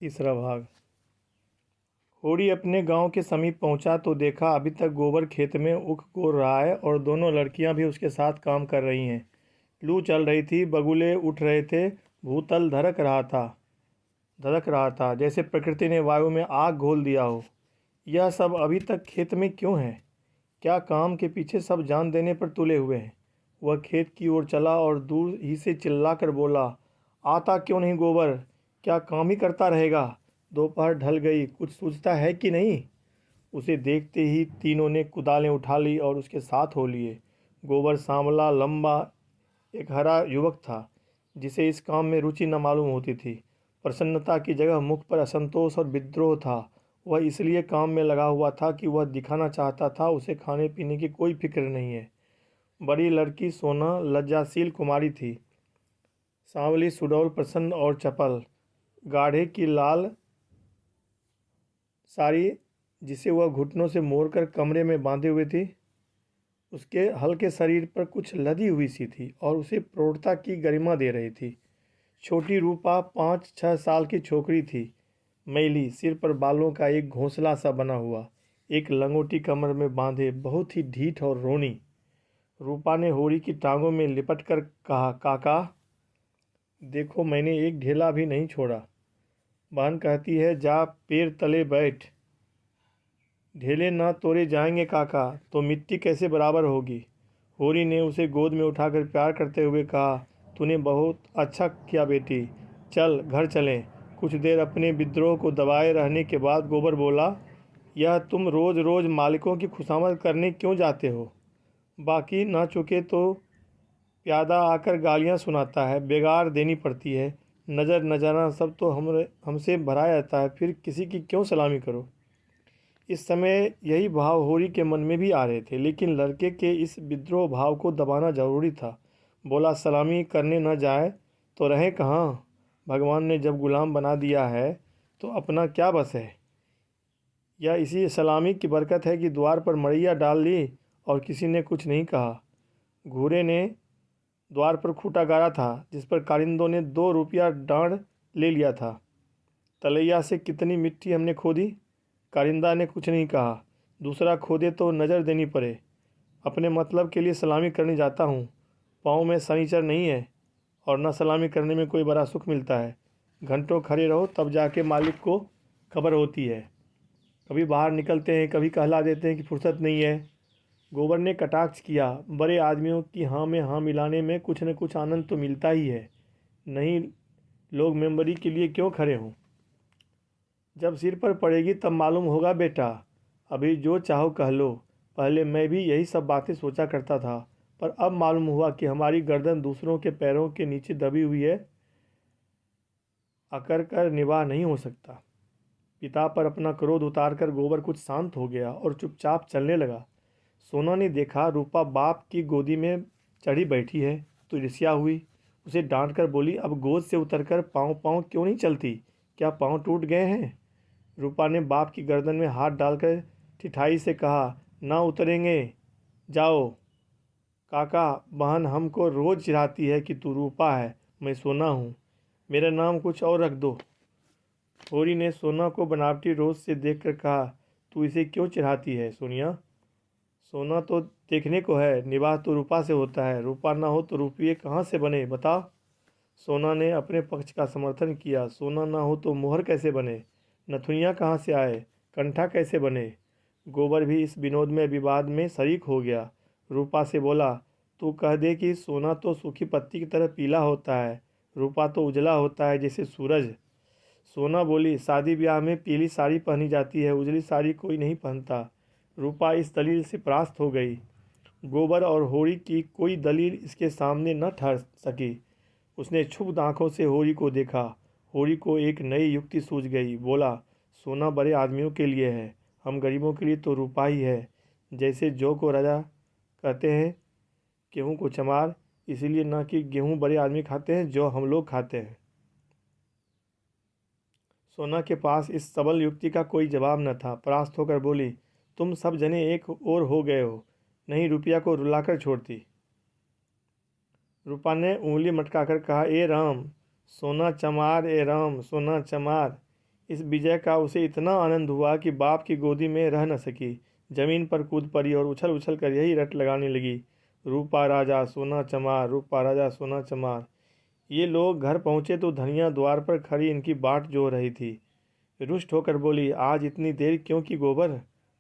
तीसरा भाग। होरी अपने गांव के समीप पहुंचा तो देखा अभी तक गोबर खेत में उख गोर रहा है और दोनों लड़कियां भी उसके साथ काम कर रही हैं। लू चल रही थी, बगुले उठ रहे थे, भूतल धड़क रहा था जैसे प्रकृति ने वायु में आग घोल दिया हो। यह सब अभी तक खेत में क्यों है? क्या काम के पीछे सब जान देने पर तुले हुए हैं? वह खेत की ओर चला और दूर ही से चिल्लाकर बोला, आता क्यों नहीं गोबर? क्या काम ही करता रहेगा? दोपहर ढल गई, कुछ सूझता है कि नहीं? उसे देखते ही तीनों ने कुदालें उठा ली और उसके साथ हो लिए। गोबर सांवला, लंबा, एक हरा युवक था जिसे इस काम में रुचि न मालूम होती थी। प्रसन्नता की जगह मुख पर असंतोष और विद्रोह था। वह इसलिए काम में लगा हुआ था कि वह दिखाना चाहता था उसे खाने पीने की कोई फिक्र नहीं है। बड़ी लड़की सोना लज्जाशील कुमारी थी, सांवली, सुडौल, प्रसन्न और चपल। गाढ़े की लाल साड़ी जिसे वह घुटनों से मोड़कर कमरे में बांधे हुए थी, उसके हल्के शरीर पर कुछ लदी हुई सी थी और उसे प्रौढ़ता की गरिमा दे रही थी। छोटी रूपा 5-6 साल की छोकरी थी, मैली, सिर पर बालों का एक घोंसला सा बना हुआ, एक लंगोटी कमर में बांधे, बहुत ही ढीठ और रोनी। रूपा ने होरी की टांगों में लिपट कर कहा, काका देखो, मैंने एक ढेला भी नहीं छोड़ा। बहन कहती है, जा पेड़ तले बैठ। ढेले ना तोड़े जाएंगे काका तो मिट्टी कैसे बराबर होगी? होरी ने उसे गोद में उठाकर प्यार करते हुए कहा, तूने बहुत अच्छा किया बेटी, चल घर चलें। कुछ देर अपने विद्रोह को दबाए रहने के बाद गोबर बोला, यह तुम रोज़ रोज़ मालिकों की खुशामद करने क्यों जाते हो? बाकी ना चुके तो प्यादा आकर गालियाँ सुनाता है, बेगार देनी पड़ती है। नज़र नजारा सब तो हमसे भरा जाता है, फिर किसी की क्यों सलामी करो? इस समय यही भाव होरी के मन में भी आ रहे थे, लेकिन लड़के के इस विद्रोह भाव को दबाना जरूरी था। बोला, सलामी करने न जाए तो रहे कहाँ? भगवान ने जब गुलाम बना दिया है तो अपना क्या बस है? या इसी सलामी की बरकत है कि द्वार पर मड़ैया डाल ली और किसी ने कुछ नहीं कहा। घूरे ने द्वार पर खूंटा गाड़ा था जिस पर कारिंदों ने 2 रुपया डांड ले लिया था। तलैया से कितनी मिट्टी हमने खोदी। कारिंदा ने कुछ नहीं कहा। दूसरा खोदे तो नज़र देनी पड़े। अपने मतलब के लिए सलामी करने जाता हूँ। पाँव में सनीचर नहीं है और न सलामी करने में कोई बड़ा सुख मिलता है। घंटों खड़े रहो तब जाके मालिक को खबर होती है। कभी बाहर निकलते हैं, कभी कहला देते हैं कि फुर्सत नहीं है। गोबर ने कटाक्ष किया, बड़े आदमियों की हाँ में हाँ मिलाने में कुछ न कुछ आनंद तो मिलता ही है। नहीं लोग मेंबरी के लिए क्यों खड़े हों? जब सिर पर पड़ेगी तब मालूम होगा बेटा। अभी जो चाहो कह लो। पहले मैं भी यही सब बातें सोचा करता था, पर अब मालूम हुआ कि हमारी गर्दन दूसरों के पैरों के नीचे दबी हुई है, अकड़ कर निवाह नहीं हो सकता। पिता पर अपना क्रोध उतारकर गोबर कुछ शांत हो गया और चुपचाप चलने लगा। सोना ने देखा रूपा बाप की गोदी में चढ़ी बैठी है तो ईर्ष्या हुई। उसे डांट कर बोली, अब गोद से उतरकर पाँव पाँव क्यों नहीं चलती? क्या पाँव टूट गए हैं? रूपा ने बाप की गर्दन में हाथ डालकर ठिठाई से कहा, ना उतरेंगे, जाओ। काका बहन हमको रोज़ चिढ़ाती है कि तू रूपा है, मैं सोना हूँ, मेरा नाम कुछ और रख दो। होरी ने सोना को बनावटी रोज़ से देखकर कहा, तू इसे क्यों चिढ़ाती है सोनिया? सोना तो देखने को है, निवाह तो रूपा से होता है। रूपा ना हो तो रुपये कहाँ से बने बता? सोना ने अपने पक्ष का समर्थन किया। सोना ना हो तो मोहर कैसे बने? नथुनियाँ कहाँ से आए? कंठा कैसे बने? गोबर भी इस विनोद में विवाद में शरीक हो गया। रूपा से बोला, तू कह दे कि सोना तो सूखी पत्ती की तरह पीला होता है, रूपा तो उजला होता है जैसे सूरज। सोना बोली, शादी ब्याह में पीली साड़ी पहनी जाती है, उजली साड़ी कोई नहीं पहनता। रूपा इस दलील से परास्त हो गई। गोबर और होरी की कोई दलील इसके सामने न ठहर सकी। उसने क्षुब्ध आंखों से होरी को देखा। होरी को एक नई युक्ति सूझ गई। बोला, सोना बड़े आदमियों के लिए है, हम गरीबों के लिए तो रूपा ही है। जैसे जौ को राजा कहते हैं, गेहूँ को चमार, इसीलिए ना कि गेहूँ बड़े आदमी खाते हैं, जौ हम लोग खाते हैं। सोना के पास इस सबल युक्ति का कोई जवाब न था। परास्त होकर बोली, तुम सब जने एक और हो गए हो, नहीं रुपया को रुलाकर छोड़ती। रूपा ने उंगली मटकाकर कहा, ए राम सोना चमार, ए राम सोना चमार। इस विजय का उसे इतना आनंद हुआ कि बाप की गोदी में रह न सकी। जमीन पर कूद पड़ी और उछल उछल कर यही रट लगाने लगी, रूपा राजा सोना चमार, रूपा राजा सोना चमार। ये लोग घर पहुंचे तो धनिया द्वार पर खड़ी इनकी बाट जो रही थी। रुष्ट होकर बोली, आज इतनी देर क्यों की गोबर?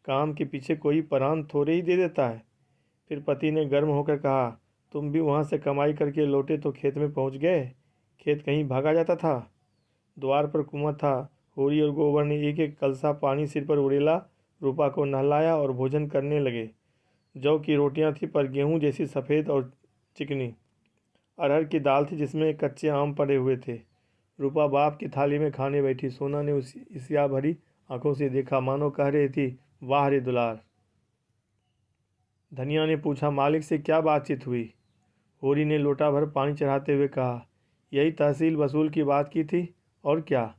काम के पीछे कोई परान थोड़े ही दे देता है। फिर पति ने गर्म होकर कहा, तुम भी वहाँ से कमाई करके लौटे तो खेत में पहुँच गए? खेत कहीं भागा जाता था? द्वार पर कुआं था। होरी और गोबर ने एक एक कलसा पानी सिर पर उड़ेला, रूपा को नहलाया और भोजन करने लगे। जौ की रोटियां थी पर गेहूं जैसी सफ़ेद और चिकनी। अरहर की दाल थी जिसमें कच्चे आम पड़े हुए थे। रूपा बाप की थाली में खाने बैठी। सोना ने उस ईर्ष्या भरी आंखों से देखा, मानो कह रही थी, वाह रे दुलार। धनिया ने पूछा, मालिक से क्या बातचीत हुई? होरी ने लोटा भर पानी चढ़ाते हुए कहा, यही तहसील वसूल की बात की थी, और क्या।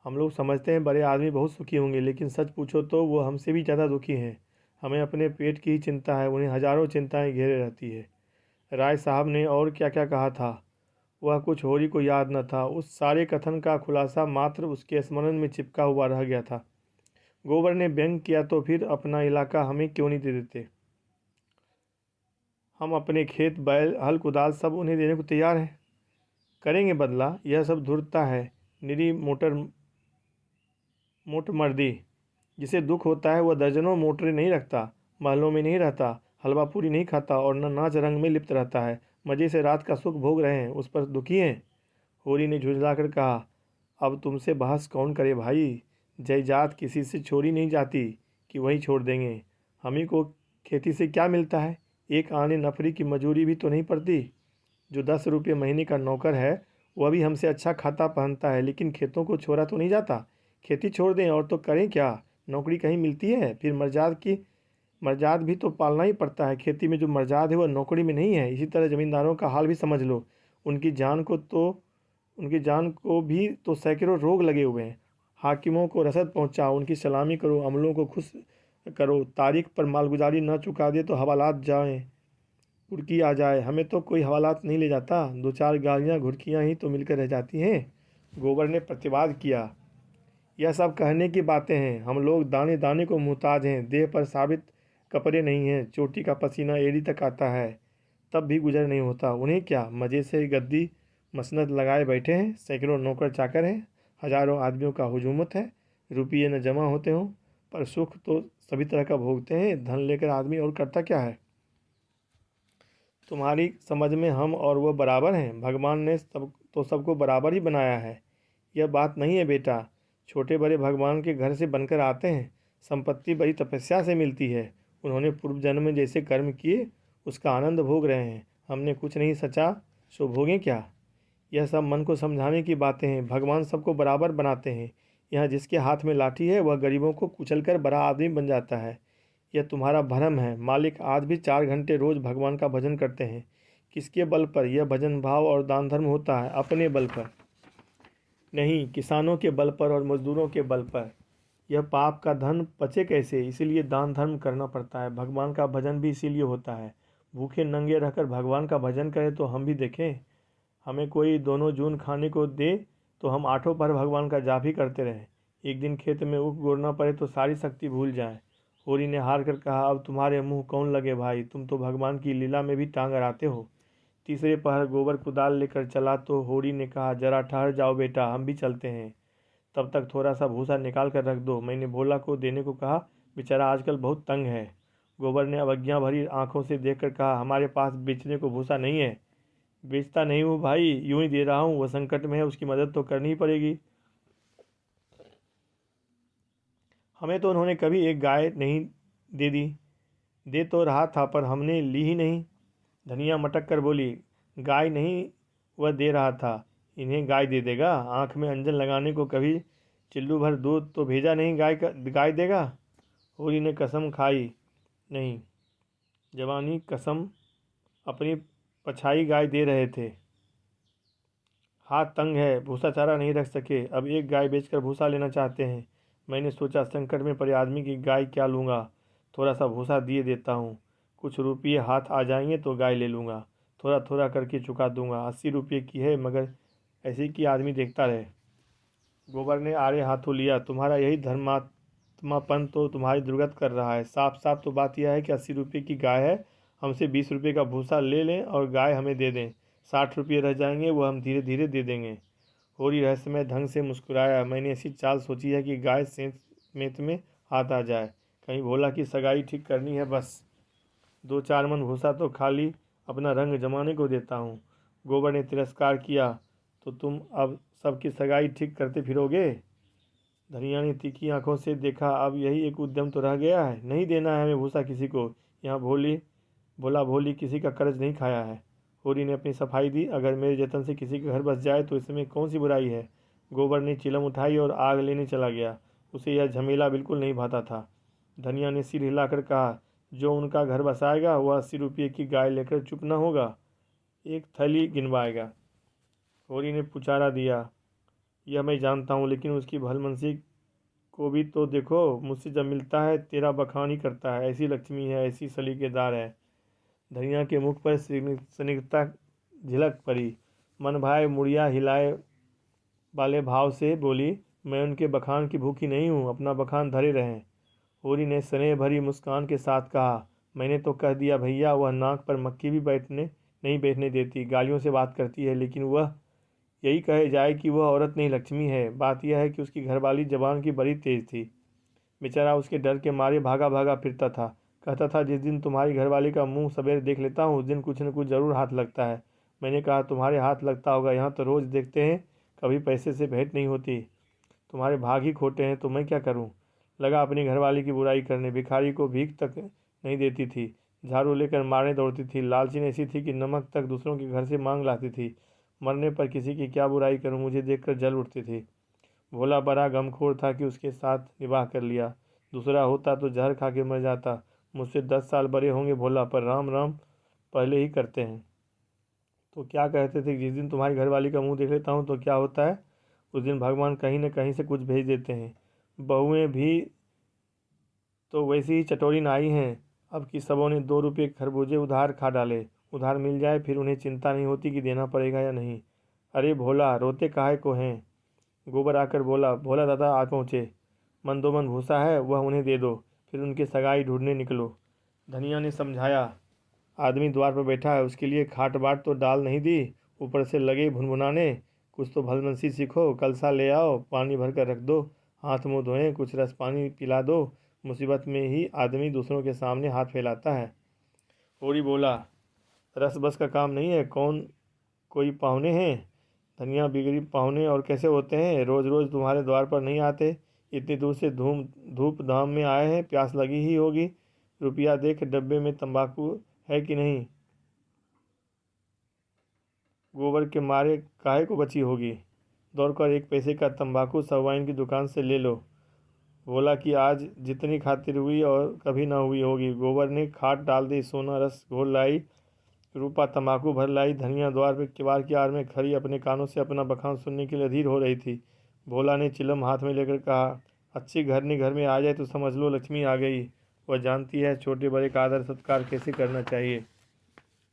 हम लोग समझते हैं बड़े आदमी बहुत सुखी होंगे, लेकिन सच पूछो तो वो हमसे भी ज़्यादा दुखी हैं। हमें अपने पेट की ही चिंता है, उन्हें हजारों चिंताएं घेरे रहती है। राय साहब ने और क्या क्या कहा था वह कुछ होरी को याद न था। उस सारे कथन का खुलासा मात्र उसके स्मरण में चिपका हुआ रह गया था। गोबर ने व्यंग किया, तो फिर अपना इलाका हमें क्यों नहीं दे देते? हम अपने खेत बैल हल कुदाल सब उन्हें देने को तैयार हैं। करेंगे बदला, यह सब धूर्तता है, निरी मोट मर्दी। जिसे दुख होता है वह दर्जनों मोटरें नहीं रखता, महलों में नहीं रहता, हलवा पूरी नहीं खाता और न नाच रंग में लिप्त रहता है। मज़े से रात का सुख भोग रहे हैं, उस पर दुखी हैं। होरी ने झुंझलाकर कहा, अब तुमसे बहस कौन करे भाई? जायदाद किसी से छोड़ी नहीं जाती कि वही छोड़ देंगे। हम ही को खेती से क्या मिलता है? एक आने नफरी की मजूरी भी तो नहीं पड़ती। जो 10 रुपये महीने का नौकर है वह भी हमसे अच्छा खाता पहनता है, लेकिन खेतों को छोड़ा तो नहीं जाता। खेती छोड़ दें और तो करें क्या? नौकरी कहीं मिलती है? फिर मर्जाद भी तो पालना ही पड़ता है। खेती में जो मर्जाद है वह नौकरी में नहीं है। इसी तरह ज़मींदारों का हाल भी समझ लो। उनकी जान को तो उनकी जान को भी तो सैकड़ों रोग लगे हुए हैं। हाकिमों को रसद पहुंचाओ, उनकी सलामी करो, अमलों को खुश करो, तारीख पर मालगुजारी न चुका दे तो हवालात जाएं, घुड़की आ जाए। हमें तो कोई हवालात नहीं ले जाता, 2-4 गालियाँ घुड़कियाँ ही तो मिलकर रह जाती हैं। गोबर ने प्रतिवाद किया, यह सब कहने की बातें हैं। हम लोग दाने दाने को मुहताज हैं, देह पर साबित कपड़े नहीं हैं, चोटी का पसीना एड़ी तक आता है तब भी गुजर नहीं होता। उन्हें क्या, मज़े से गद्दी मसनद लगाए बैठे हैं, सैकड़ों नौकर चाकर हैं, हजारों आदमियों का हुजूमत है। रुपये न जमा होते हों पर सुख तो सभी तरह का भोगते हैं। धन लेकर आदमी और करता क्या है? तुम्हारी समझ में हम और वह बराबर हैं? भगवान ने सबको बराबर ही बनाया है। यह बात नहीं है बेटा। छोटे बड़े भगवान के घर से बनकर आते हैं। संपत्ति बड़ी तपस्या से मिलती है। उन्होंने पूर्व जन्म में जैसे कर्म किए उसका आनंद भोग रहे हैं। हमने कुछ नहीं सचा, सो भोगें क्या? यह सब मन को समझाने की बातें हैं। भगवान सबको बराबर बनाते हैं। यहाँ जिसके हाथ में लाठी है वह गरीबों को कुचलकर बड़ा आदमी बन जाता है। यह तुम्हारा भ्रम है। मालिक आज भी 4 घंटे रोज भगवान का भजन करते हैं। किसके बल पर? यह भजन भाव और दान धर्म होता है अपने बल पर नहीं, किसानों के बल पर और मजदूरों के बल पर। यह पाप का धन पचे कैसे? इसीलिए दान धर्म करना पड़ता है। भगवान का भजन भी इसीलिए होता है। भूखे नंगे रहकर भगवान का भजन करें तो हम भी देखें। हमें कोई दोनों जून खाने को दे तो हम 8 पहर भगवान का जाप ही करते रहें। एक दिन खेत में ऊख गोरना पड़े तो सारी शक्ति भूल जाएं। होरी ने हार कर कहा, अब तुम्हारे मुंह कौन लगे भाई, तुम तो भगवान की लीला में भी टांग अड़ाते हो। तीसरे पहर गोबर कुदाल लेकर चला तो होरी ने कहा, जरा ठहर जाओ बेटा, हम भी चलते हैं। तब तक थोड़ा सा भूसा निकाल कर रख दो, मैंने भोला को देने को कहा, बेचारा आजकल बहुत तंग है। गोबर ने अवज्ञा भरी आंखों से देखकर कहा, हमारे पास बेचने को भूसा नहीं है। बेचता नहीं हूँ भाई, यूं ही दे रहा हूँ। वह संकट में है, उसकी मदद तो करनी ही पड़ेगी। हमें तो उन्होंने कभी एक गाय नहीं दे दी। दे तो रहा था पर हमने ली ही नहीं। धनिया मटक कर बोली, गाय नहीं वह दे रहा था, इन्हें गाय दे देगा? आँख में अंजन लगाने को कभी चिल्लू भर दूध तो भेजा नहीं, गाय देगा? होरी ने कसम खाई, नहीं जवानी कसम, अपनी पछाई गाय दे रहे थे। हाथ तंग है, भूसा चारा नहीं रख सके, अब एक गाय बेचकर भूसा लेना चाहते हैं। मैंने सोचा संकट में पड़े आदमी की गाय क्या लूँगा, थोड़ा सा भूसा दिए देता हूँ। कुछ रुपये हाथ आ जाएंगे तो गाय ले लूँगा, थोड़ा थोड़ा करके चुका दूँगा। 80 रुपये की है, मगर ऐसे कि आदमी देखता रहे। गोबर ने आड़े हाथों लिया। तुम्हारा यही धर्मात्मापन तो तुम्हारी दुर्गत कर रहा है। साफ साफ तो बात यह है कि 80 रुपये की गाय है, हमसे 20 रुपये का भूसा ले लें और गाय हमें दे दें। 60 रुपये रह जाएंगे, वो हम धीरे धीरे दे देंगे। होरी रहस्यमय ढंग से मुस्कुराया। मैंने ऐसी चाल सोची है कि गाय सेंत में हाथ आ जाए। कहीं भोला की सगाई ठीक करनी है, बस 2-4 मन भूसा तो खाली अपना रंग जमाने को देता हूँ। गोबर ने तिरस्कार किया। तो तुम अब सबकी सगाई ठीक करते फिरोगे? धनिया ने तीखी आंखों से देखा। अब यही एक उद्यम तो रह गया है। नहीं देना है हमें भूसा किसी को। यहाँ भोला भोली किसी का कर्ज नहीं खाया है। होरी ने अपनी सफाई दी। अगर मेरे जतन से किसी का घर बस जाए तो इसमें कौन सी बुराई है। गोबर ने चिलम उठाई और आग लेने चला गया। उसे यह झमेला बिल्कुल नहीं भाता था। धनिया ने सिर हिलाकर कहा, जो उनका घर बसाएगा वह 80 रुपये की गाय लेकर चुप न होगा, एक थैली गिनवाएगा। होरी ने पुचारा दिया, यह मैं जानता हूँ, लेकिन उसकी भलमनसी को भी तो देखो। मुझसे जब मिलता है तेरा बखान ही करता है। ऐसी लक्ष्मी है, ऐसी सलीकेदार है। धनिया के मुख पर स्निग्धता झलक पड़ी। मन भाई मुड़िया हिलाए वाले भाव से बोली, मैं उनके बखान की भूखी नहीं हूँ, अपना बखान धरे रहें। होरी ने स्नेह भरी मुस्कान के साथ कहा, मैंने तो कह दिया भैया, वह नाक पर मक्खी भी नहीं बैठने देती। गालियों से बात करती है, लेकिन वह यही कहे जाए कि वह औरत नहीं लक्ष्मी है। बात यह है कि उसकी घरवाली जबान की बड़ी तेज थी। बेचारा उसके डर के मारे भागा भागा फिरता था। कहता था, जिस दिन तुम्हारी घरवाली का मुंह सवेरे देख लेता हूँ उस दिन कुछ न कुछ ज़रूर हाथ लगता है। मैंने कहा, तुम्हारे हाथ लगता होगा, यहाँ तो रोज़ देखते हैं, कभी पैसे से भेंट नहीं होती। तुम्हारे भाग ही खोटे हैं, तो मैं क्या करूँ। लगा अपनी घरवाली की बुराई करने। भिखारी को भीख तक नहीं देती थी, झाड़ू लेकर मारने दौड़ती थी। लालची ऐसी थी कि नमक तक दूसरों के घर से मांग लाती थी। मरने पर किसी की क्या बुराई करूं, मुझे देखकर जल उठती थी। भोला बड़ा गमखोर था कि उसके साथ निबाह कर लिया। दूसरा होता तो जहर खा के मर जाता। मुझसे 10 साल बड़े होंगे भोला, पर राम राम पहले ही करते हैं। तो क्या कहते थे, जिस दिन तुम्हारी घरवाली का मुंह देख लेता हूँ तो क्या होता है, उस दिन भगवान कहीं न कहीं से कुछ भेज देते हैं। बहुएं भी तो वैसी ही चटोरी नाई हैं। अब की सबों ने 2 रुपये खरबूजे उधार खा डाले। उधार मिल जाए फिर उन्हें चिंता नहीं होती कि देना पड़ेगा या नहीं। अरे भोला, रोते काहे को हैं। गोबर आकर बोला, भोला दादा आ पहुँचे। मन 2 मन भूसा है, वह उन्हें दे दो, फिर उनकी सगाई ढूंढने निकलो। धनिया ने समझाया, आदमी द्वार पर बैठा है, उसके लिए खाट बाट तो डाल नहीं दी, ऊपर से लगे भुनभुनाने। कुछ तो भलमनसी सीखो। कलसा ले आओ, पानी भर कर रख दो, हाथ मुँह धोएं, कुछ रस पानी पिला दो। मुसीबत में ही आदमी दूसरों के सामने हाथ फैलाता है। होरी बोला, रस बस का काम नहीं है। कोई पाहुने हैं? धनिया बिगड़ी, पाहुने और कैसे होते हैं, रोज़ रोज़ तुम्हारे द्वार पर नहीं आते। इतनी दूर से धूप धाम में आए हैं, प्यास लगी ही होगी। रुपया देख डब्बे में तंबाकू है कि नहीं। गोबर के मारे काहे को बची होगी। दौड़कर 1 पैसे का तंबाकू सवाइन की दुकान से ले लो। बोला कि आज जितनी खातिर हुई और कभी ना हुई होगी। गोबर ने खाट डाल दी, सोना रस घोल लाई, रूपा तंबाकू भर लाई। धनिया द्वार पर किवाड़ की आड़ में खड़ी अपने कानों से अपना बखान सुनने के लिए अधीर हो रही थी। भोला ने चिलम हाथ में लेकर कहा, अच्छी घरनी घर में आ जाए तो समझ लो लक्ष्मी आ गई। वह जानती है छोटे बड़े का आदर सत्कार कैसे करना चाहिए।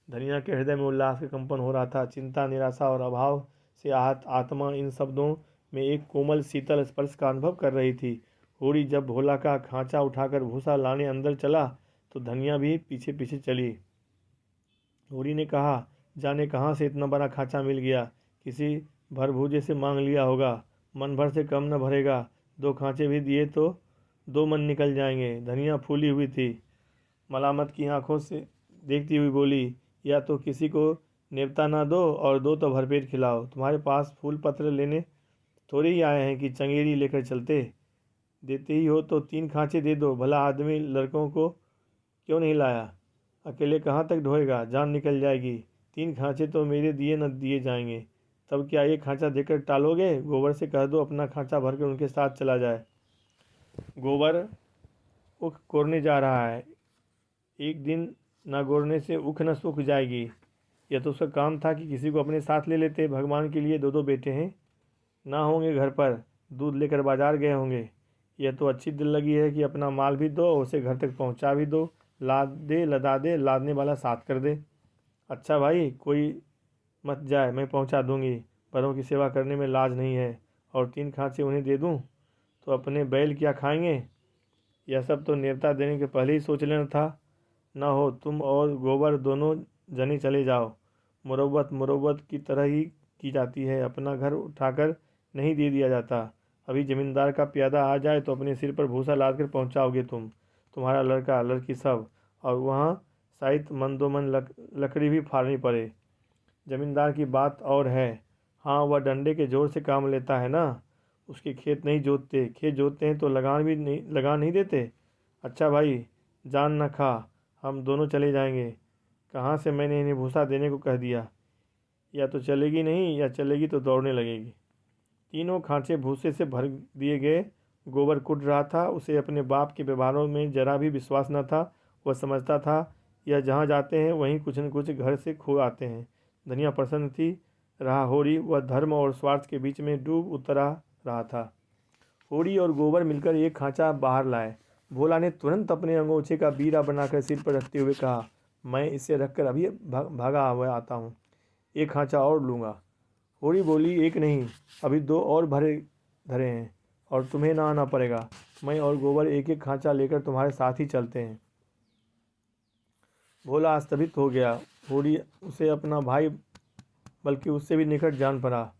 धनिया के हृदय में उल्लास का कंपन हो रहा था। चिंता, निराशा और अभाव से आहत आत्मा इन शब्दों में एक कोमल शीतल स्पर्श का अनुभव कर रही थी। होरी जब भोला का खांचा उठाकर भूसा लाने अंदर चला तो धनिया भी पीछे पीछे चली। होरी ने कहा, जाने कहाँ से इतना बड़ा खांचा मिल गया, किसी भरभूजे से मांग लिया होगा। मन भर से कम न भरेगा, 2 खांचे भी दिए तो 2 मन निकल जाएंगे। धनिया फूली हुई थी, मलामत की आंखों से देखती हुई बोली, या तो किसी को नेवता ना दो और दो तो भरपेट खिलाओ। तुम्हारे पास फूल पत्र लेने थोड़ी ही आए हैं कि चंगेरी लेकर चलते। देते ही हो तो 3 खांचे दे दो। भला आदमी लड़कों को क्यों नहीं लाया, अकेले कहाँ तक ढोएगा, जान निकल जाएगी। 3 खांचे तो मेरे दिए न दिए जाएंगे। तब क्या एक खांचा देकर टालोगे। गोबर से कह दो अपना खांचा भरकर उनके साथ चला जाए। गोबर उख कोरने जा रहा है, एक दिन न गोरने से उख न सूख जाएगी। यह तो उसका काम था कि किसी को अपने साथ ले लेते। भगवान के लिए 2-2 बेटे हैं, ना होंगे घर पर, दूध लेकर बाजार गए होंगे। यह तो अच्छी दिल लगी है कि अपना माल भी दो, उसे घर तक पहुंचा भी दो, लाद दे लदा दे, लादने वाला साथ कर दे। अच्छा भाई, कोई मत जाए, मैं पहुंचा दूंगी। बड़ों की सेवा करने में लाज नहीं है, और 3 खांचे उन्हें दे दूं तो अपने बैल क्या खाएंगे? यह सब तो न्योता देने के पहले ही सोच लेना था। ना हो तुम और गोबर दोनों जने चले जाओ। मुरव्वत मुरव्वत की तरह ही की जाती है, अपना घर उठाकर नहीं दे दिया जाता। अभी जमींदार का प्यादा आ जाए तो अपने सिर पर भूसा लाद कर पहुँचाओगे तुम्हारा लड़का लड़की सब, और वहाँ शायद मंदोमन लकड़ी भी फाड़नी पड़े। जमींदार की बात और है। हाँ, वह डंडे के जोर से काम लेता है ना। उसके खेत नहीं जोतते, खेत जोतते हैं तो लगान नहीं देते। अच्छा भाई, जान न खा, हम दोनों चले जाएंगे। कहाँ से मैंने इन्हें भूसा देने को कह दिया। या तो चलेगी नहीं, या चलेगी तो दौड़ने लगेगी। तीनों खांचे भूसे से भर दिए गए। गोबर कुट रहा था, उसे अपने बाप के व्यवहारों में जरा भी विश्वास न था। वह समझता था यह जहाँ जाते हैं वहीं कुछ न कुछ घर से खो आते हैं। धनिया प्रसन्न थी रहा होरी, वह धर्म और स्वार्थ के बीच में डूब उतरा रहा था। होरी और गोबर मिलकर एक खांचा बाहर लाए। भोला ने तुरंत अपने अंगोछे का बीरा बनाकर सिर पर रखते हुए कहा, मैं इसे रखकर अभी भागा हुआ आता हूँ, एक खांचा और लूँगा। होरी बोली, एक नहीं, अभी 2 और भरे धरे हैं और तुम्हें ना आना पड़ेगा। मैं और गोबर एक एक खांचा लेकर तुम्हारे साथ ही चलते हैं। भोला स्तंभित हो गया। होरी उसे अपना भाई बल्कि उससे भी निकट जान पड़ा।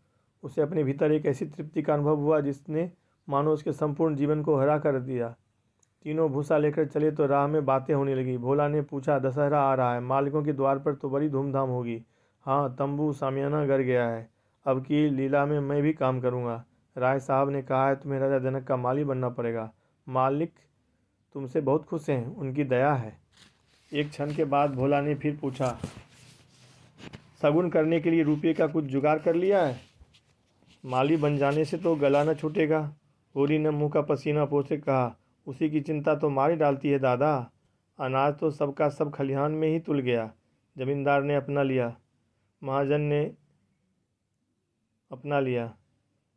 उसे अपने भीतर एक ऐसी तृप्ति का अनुभव हुआ जिसने मानो उसके संपूर्ण जीवन को हरा कर दिया। तीनों भूसा लेकर चले तो राह में बातें होने लगी। भोला ने पूछा, दशहरा आ रहा है, मालिकों के द्वार पर तो बड़ी धूमधाम होगी। हाँ, तंबू सामियाना गड़ गया है, अब की लीला में मैं भी काम करूँगा। राय साहब ने कहा है तुम्हें राजा जनक का माली बनना पड़ेगा। मालिक तुमसे बहुत खुश हैं, उनकी दया है। एक क्षण के बाद भोला ने फिर पूछा, शगुन करने के लिए रुपये का कुछ जुगाड़ कर लिया है? माली बन जाने से तो गला न छूटेगा। होरी ने मुंह का पसीना पोंछते कहा, उसी की चिंता तो मारी डालती है दादा। अनाज तो सबका सब खलिहान में ही तुल गया। जमींदार ने अपना लिया, महाजन ने अपना लिया,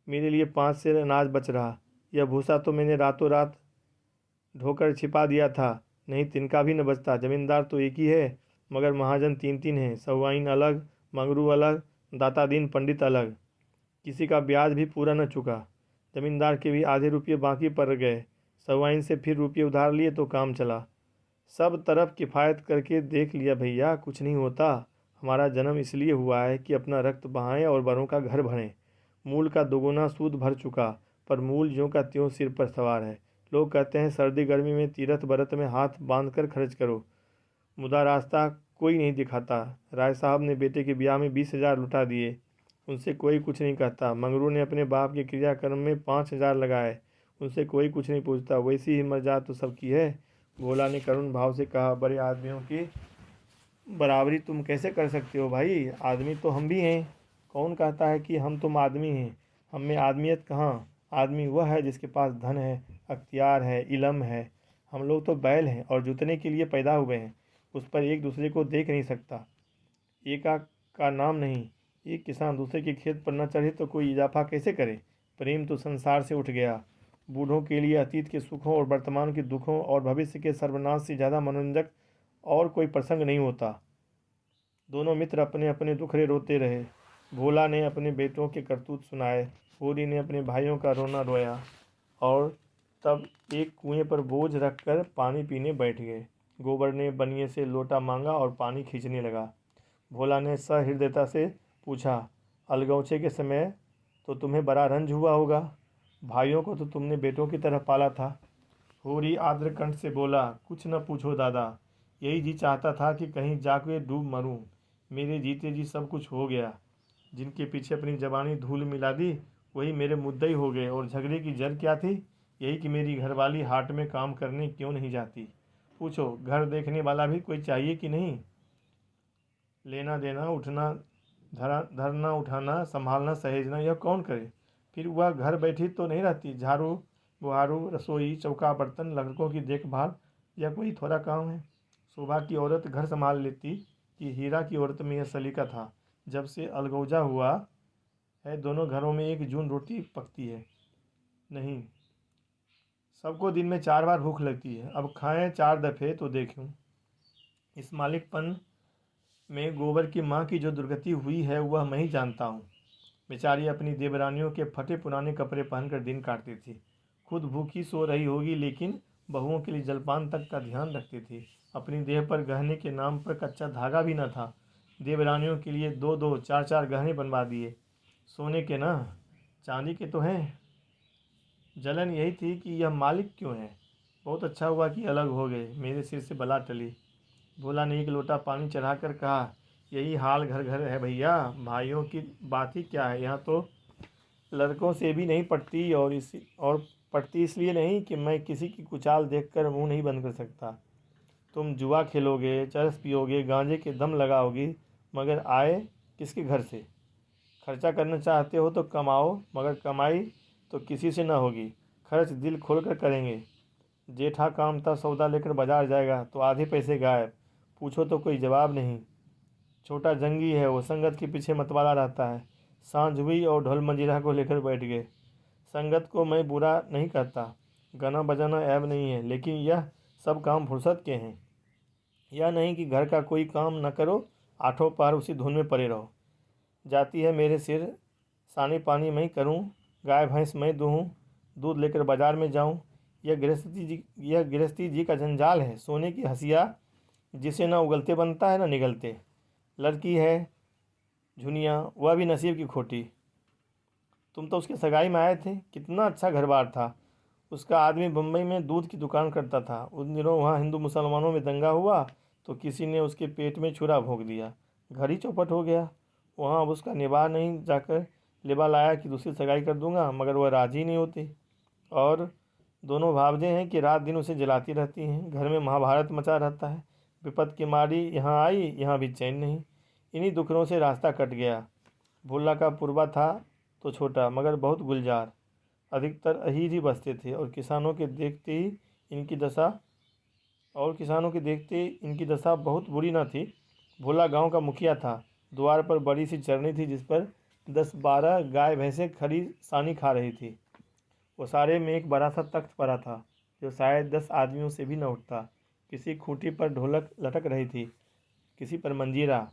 मेरे लिए 5 सेर अनाज बच रहा। यह भूसा तो मैंने रातों रात ढोकर छिपा दिया था, नहीं तिनका भी न बचता। जमींदार तो एक ही है, मगर महाजन 3-3 हैं। सहुआइन अलग, मंगरू अलग, दातादीन पंडित अलग। किसी का ब्याज भी पूरा न चुका। जमींदार के भी आधे रुपये बाकी पड़ गए। सहुआइन से फिर रुपये उधार लिए तो काम चला। सब तरफ किफ़ायत करके देख लिया भैया, कुछ नहीं होता। हमारा जन्म इसलिए हुआ है कि अपना रक्त बहाएं और बड़ों का घर भरें। मूल का दोगुना सूद भर चुका, पर मूल ज्यों का त्यों सिर पर सवार है। लोग कहते हैं सर्दी गर्मी में तीरथ व्रत में हाथ बांध कर खर्च करो, मुदा रास्ता कोई नहीं दिखाता। राय साहब ने बेटे के ब्याह में 20,000 लुटा दिए, उनसे कोई कुछ नहीं कहता। मंगरू ने अपने बाप के क्रियाक्रम में 5,000 लगाए, उनसे कोई कुछ नहीं पूछता। वैसी ही मर्यादा तो सबकी है। भोला ने करुण भाव से कहा, बड़े आदमियों की बराबरी तुम कैसे कर सकते हो भाई? आदमी तो हम भी हैं। कौन कहता है कि हम तुम आदमी हैं? हम में आदमियत कहाँ? आदमी वह है जिसके पास धन है, अख्तियार है, इलम है। हम लोग तो बैल हैं और जुतने के लिए पैदा हुए हैं। उस पर एक दूसरे को देख नहीं सकता। एका का नाम नहीं। एक किसान दूसरे के खेत पर न चढ़े तो कोई इजाफा कैसे करे? प्रेम तो संसार से उठ गया। बूढ़ों के लिए अतीत के सुखों और वर्तमान के दुखों और भविष्य के सर्वनाश से ज़्यादा मनोरंजक और कोई प्रसंग नहीं होता। दोनों मित्र अपने अपने दुखड़े रोते रहे। भोला ने अपने बेटों के करतूत सुनाए, होरी ने अपने भाइयों का रोना रोया, और तब एक कुएं पर बोझ रखकर पानी पीने बैठ गए। गोबर ने बनिए से लोटा मांगा और पानी खींचने लगा। भोला ने सहृदयता से पूछा, अलगौचे के समय तो तुम्हें बड़ा रंज हुआ होगा, भाइयों को तो तुमने बेटों की तरह पाला था। होरी आर्द्र कंठ से बोला, कुछ न पूछो दादा, यही जी चाहता था कि कहीं जाके डूब मरूं। मेरे जीते जी सब कुछ हो गया। जिनके पीछे अपनी जवानी धूल मिला दी वही मेरे मुद्दई हो गए। और झगड़े की जड़ क्या थी? यही कि मेरी घरवाली हाट में काम करने क्यों नहीं जाती। पूछो, घर देखने वाला भी कोई चाहिए कि नहीं? लेना देना, उठना धरना उठाना, संभालना सहेजना, यह कौन करे? फिर वह घर बैठी तो नहीं रहती। झाड़ू बुहारू, रसोई चौका बर्तन, लड़कों की देखभाल, यह कोई थोड़ा काम है? शोभा की औरत घर संभाल लेती कि हीरा की औरत में यह सलीका था? जब से अलगौजा हुआ है दोनों घरों में एक जून रोटी पकती है नहीं। सबको दिन में 4 बार भूख लगती है, अब खाएं 4 दफ़े तो देखूं। इस मालिकपन में गोबर की माँ की जो दुर्गति हुई है वह मैं ही जानता हूँ। बेचारी अपनी देवरानियों के फटे पुराने कपड़े पहनकर दिन काटती थी। खुद भूखी सो रही होगी, लेकिन बहुओं के लिए जलपान तक का ध्यान रखती थी। अपनी देह पर गहने के नाम पर कच्चा धागा भी न था। देवरानियों के लिए 2-2, 4-4 गहने बनवा दिए। सोने के ना, चांदी के तो हैं। जलन यही थी कि यह मालिक क्यों है। बहुत अच्छा हुआ कि अलग हो गए, मेरे सिर से बला टली। भोला ने एक लोटा पानी चढ़ाकर कहा, यही हाल घर घर है भैया। भाइयों की बात ही क्या है, यहाँ तो लड़कों से भी नहीं पटती, और पटती इसलिए नहीं कि मैं किसी की कुचाल देखकर मुंह नहीं बंद कर सकता। तुम जुआ खेलोगे, चरस पियोगे, गांजे के दम लगाओगी, मगर आए किसके घर से? खर्चा करना चाहते हो तो कमाओ, मगर कमाई तो किसी से न होगी। खर्च दिल खोलकर करेंगे। जेठा काम था, सौदा लेकर बाजार जाएगा तो आधे पैसे गायब। पूछो तो कोई जवाब नहीं। छोटा जंगी है, वो संगत के पीछे मतवाला रहता है। सांझ हुई और ढोल मंजीरा को लेकर बैठ गए। संगत को मैं बुरा नहीं कहता, गाना बजाना ऐब नहीं है, लेकिन यह सब काम फुर्सत के हैं। यह नहीं कि घर का कोई काम न करो, आठों पहर उसी धुन में पड़े रहो। जाती है मेरे सिर, सानी पानी मैं करूं, गाय भैंस मैं दूहूं, दूध लेकर बाजार में जाऊं। यह गृहस्थी जी का जंजाल है। सोने की हंसिया जिसे ना उगलते बनता है ना निगलते। लड़की है झुनिया, वह भी नसीब की खोटी। तुम तो उसके सगाई में आए थे, कितना अच्छा घर बार था। उसका आदमी बम्बई में दूध की दुकान करता था। उन दिनों वहाँ हिंदू मुसलमानों में दंगा हुआ तो किसी ने उसके पेट में छुरा भोंक दिया, घर ही चौपट हो गया। वहाँ अब उसका निबाह नहीं, जाकर लिबा लाया कि दूसरी सगाई कर दूंगा, मगर वह राजी नहीं होती। और दोनों भावजें हैं कि रात दिन उसे जलाती रहती हैं। घर में महाभारत मचा रहता है। विपत की मारी यहाँ आई, यहाँ भी चैन नहीं। इन्हीं दुखरों से रास्ता कट गया। भोला का पूर्वा था तो छोटा, मगर बहुत गुलजार। अधिकतर अहीर ही बसते थे, और किसानों के देखते इनकी दशा बहुत बुरी न थी। भोला गांव का मुखिया था। द्वार पर बड़ी सी चरनी थी, जिस पर 10-12 गाय भैंसें खड़ी सानी खा रही थी। ओसारे में एक बड़ा सा तख्त पड़ा था, जो शायद 10 आदमियों से भी न उठता। किसी खूंटी पर ढोलक लटक रही थी, किसी पर मंजीरा।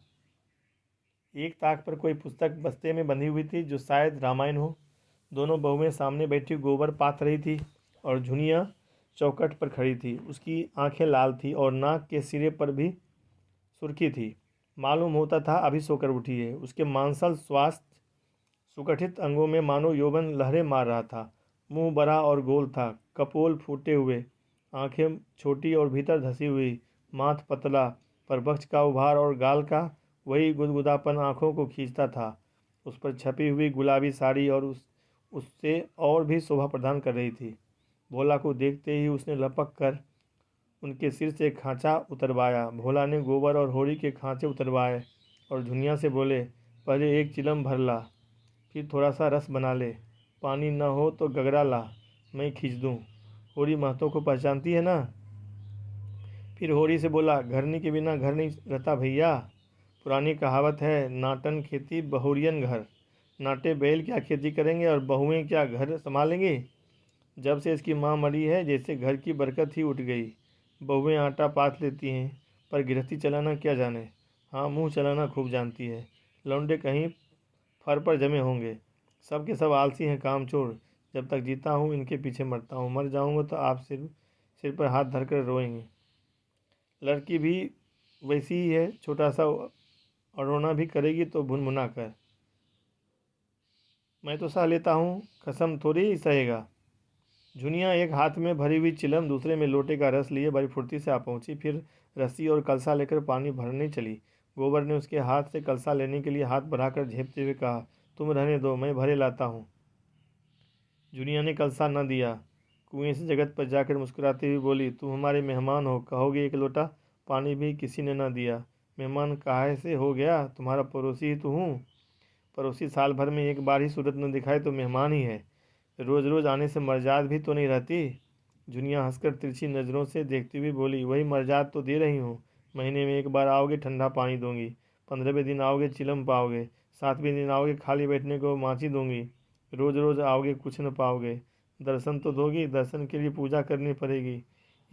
एक ताक पर कोई पुस्तक बस्ते में बंधी हुई थी, जो शायद रामायण हो। दोनों बहुएं सामने बैठी गोबर पाथ रही थी, और झुनिया चौकट पर खड़ी थी। उसकी आंखें लाल थी और नाक के सिरे पर भी सुर्खी थी। मालूम होता था अभी सोकर उठी है। उसके मांसल स्वास्थ्य सुगठित अंगों में मानो यौवन लहरें मार रहा था। मुंह बड़ा और गोल था, कपोल फूटे हुए, आंखें छोटी और भीतर धसी हुई, माथ पतला, पर वक्ष का उभार और गाल का वही गुदगुदापन आंखों को खींचता था। उस पर छपी हुई गुलाबी साड़ी और उससे और भी शोभा प्रदान कर रही थी। भोला को देखते ही उसने लपक कर उनके सिर से खांचा उतरवाया। भोला ने गोबर और होरी के खांचे उतरवाए और झुनिया से बोले, पहले एक चिलम भर ला, फिर थोड़ा सा रस बना ले। पानी न हो तो गगरा ला, मैं खींच दूँ। होरी महतो को पहचानती है ना? फिर होरी से बोला, घरनी के बिना घर नहीं रहता भैया। पुरानी कहावत है, नाटन खेती बहुरियन घर। नाटे बैल क्या खेती करेंगे और बहुएं क्या घर संभालेंगी। जब से इसकी माँ मरी है, जैसे घर की बरकत ही उठ गई। बहुएं आटा पाथ लेती हैं, पर गृहस्थी चलाना क्या जाने। हाँ, मुंह चलाना खूब जानती है। लौंडे कहीं फर पर जमे होंगे। सब के सब आलसी हैं, कामचोर। जब तक जीता हूँ इनके पीछे मरता हूँ, मर जाऊँगा तो आप सिर पर हाथ धरकर रोएंगे। लड़की भी वैसी ही है, छोटा सा, और रोना भी करेगी तो भुनभुना कर। मैं तो सह लेता हूँ, कसम थोड़ी ही सहेगा। झुनिया एक हाथ में भरी हुई चिलम, दूसरे में लोटे का रस लिए बड़ी फुर्ती से आ पहुंची। फिर रस्सी और कलसा लेकर पानी भरने चली। गोबर ने उसके हाथ से कलसा लेने के लिए हाथ बढ़ाकर झेपते हुए कहा, तुम रहने दो, मैं भरे लाता हूँ। झुनिया ने कलसा न दिया। कुएं से जगत पर जाकर मुस्कुराती हुई बोली, तुम हमारे मेहमान हो, कहोगे एक लोटा पानी भी किसी ने न दिया। मेहमान काहे से हो गया, तुम्हारा पड़ोसी ही तो हूँ। पड़ोसी साल भर में एक बार ही सूरत न दिखाए तो मेहमान ही है। रोज़ रोज़ आने से मर्जाद भी तो नहीं रहती। झुनिया हंसकर तिरछी नज़रों से देखती हुई बोली, वही मर्जाद तो दे रही हूँ। महीने में एक बार आओगे, ठंडा पानी दूंगी। 15वें दिन आओगे, चिलम पाओगे। 7वें दिन आओगे, खाली बैठने को माची दूंगी। रोज़ रोज़ आओगे, कुछ न पाओगे। दर्शन तो दोगी, दर्शन के लिए पूजा करनी पड़ेगी।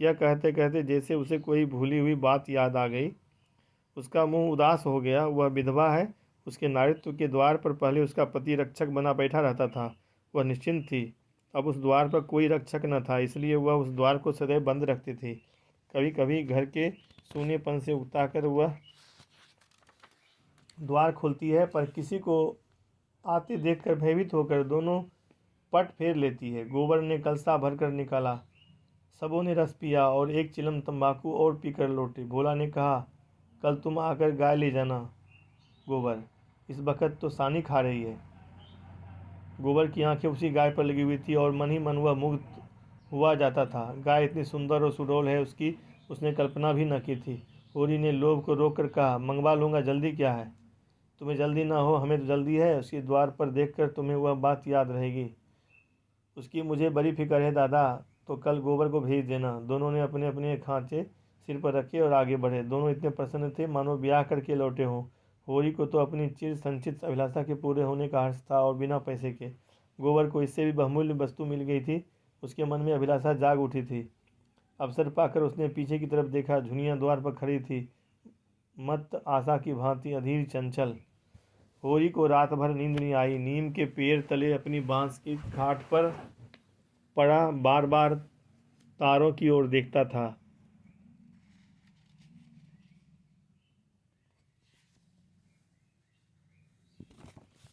यह कहते कहते जैसे उसे कोई भूली हुई बात याद आ गई। उसका मुंह उदास हो गया। वह विधवा है, उसके नारित्व के द्वार पर पहले उसका पति रक्षक बना बैठा रहता था। वह निश्चिंत थी। अब उस द्वार पर कोई रक्षक न था, इसलिए वह उस द्वार को सदैव बंद रखती थी। कभी कभी घर के सूनेपन से उकताकर वह द्वार खोलती है, पर किसी को आते देखकर भयभीत होकर दोनों पट फेर लेती है। गोबर ने कलसा भरकर निकाला। सबों ने रस पिया और एक चिलम तंबाकू और पीकर लौटे। भोला ने कहा, कल तुम आकर गाय ले जाना गोबर, इस वक्त तो सानी खा रही है। गोबर की आंखें उसी गाय पर लगी हुई थी और मन ही मन वह मुग्ध हुआ जाता था। गाय इतनी सुंदर और सुडौल है उसकी उसने कल्पना भी न की थी। होरी ने लोभ को रोककर कहा, मंगवा लूँगा, जल्दी क्या है? तुम्हें जल्दी ना हो, हमें तो जल्दी है। उसके द्वार पर देखकर तुम्हें वह बात याद रहेगी। उसकी मुझे बड़ी फिक्र है दादा, तो कल गोबर को भेज देना। दोनों ने अपने अपने खांचे सिर पर रखे और आगे बढ़े। दोनों इतने प्रसन्न थे मानो ब्याह करके लौटे हों। होरी को तो अपनी चिर संचित अभिलाषा के पूरे होने का हर्ष था और बिना पैसे के। गोबर को इससे भी बहुमूल्य वस्तु मिल गई थी। उसके मन में अभिलाषा जाग उठी थी। अवसर पाकर उसने पीछे की तरफ देखा। झुनिया द्वार पर खड़ी थी, मत आशा की भांति अधीर चंचल। होरी को रात भर नींद नहीं आई। नीम के पेड़ तले अपनी बांस की खाट पर पड़ा बार बार तारों की ओर देखता था।